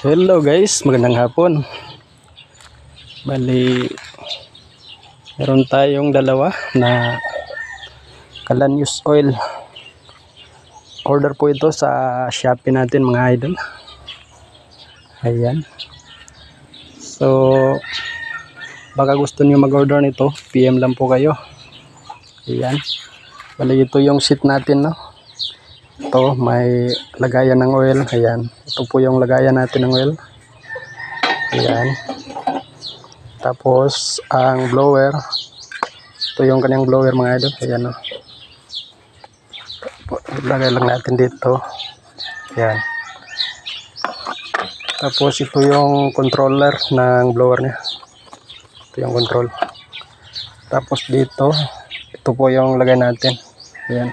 Hello guys, magandang hapon. Bali, meron tayong dalawa na Calan-Use oil. Order po ito sa Shopee natin mga idol. Ayan. So, baka gusto niyo mag-order nito, PM lang po kayo. Ayan. Bali, ito yung sheet natin, no? Ito, may lagayan ng oil. Ayan. Ito po yung lagayan natin ng oil. Ayan. Tapos, ang blower. Ito yung kanyang blower mga idol. Ayan, no? Lagay lang natin dito. Ayan. Tapos, ito yung controller ng blower niya. Ito yung control. Tapos, dito. Ito po yung lagay natin. Ayan.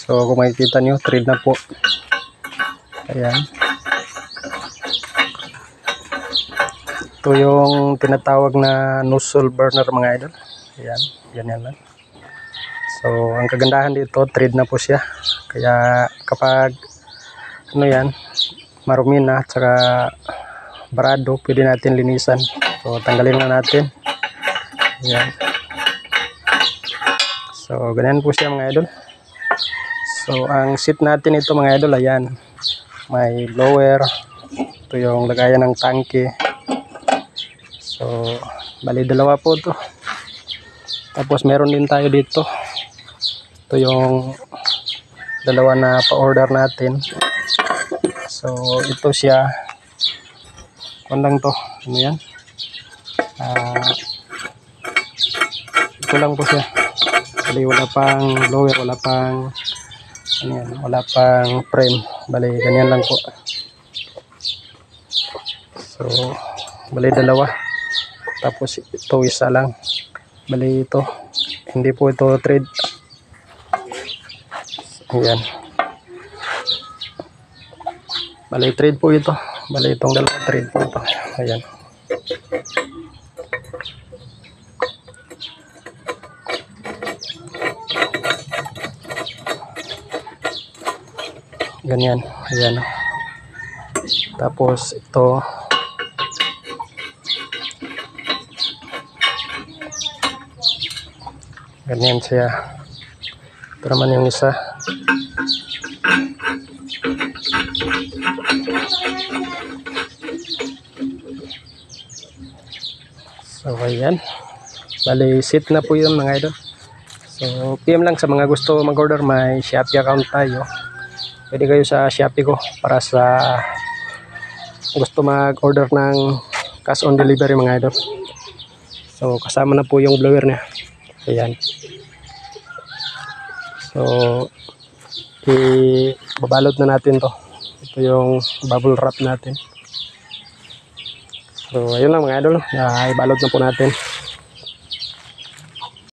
So, kung makikita nyo, thread na po. Ayan. Ito yung tinatawag na nozzle burner mga idol. Ayan. Ganyan lang. So, ang kagandahan dito, thread na po siya. Kaya, kapag, ano yan, marumi na, at saka barado, pwede natin linisan. So, tanggalin na natin. Ayan. So, ganyan po siya mga idol. So, ang seat natin ito mga idol, ayan. May blower. Ito yung lagayan ng tangke. So, bali dalawa po ito. Tapos, meron din tayo dito. Ito yung dalawa na pa-order natin. So, ito siya. Kung lang to. Ano yan? Ito lang po siya. Bali, wala pang blower, wala pang ano yan, wala pang frame. Bali, ganyan lang po. So, bali dalawa. Tapos ito isa lang. Bali ito. Hindi po ito thread. Ayan. Bali thread po ito. Bali itong dalawa thread po ito. Ayan. Ganyan. Ayan. Tapos ito. Ganyan siya. Ito naman yung isa. So ayan. Bali set na po yun mga idol. So PM lang sa mga gusto mag-order. May Shopee account tayo. Pwede kayo sa Shopee ko para sa gusto mag-order ng cash on delivery mga idol. So kasama na po yung blower niya. Ayan. So ibabalot na natin to. Ito yung bubble wrap natin. So ayun lang mga idol. Ibalot na po natin.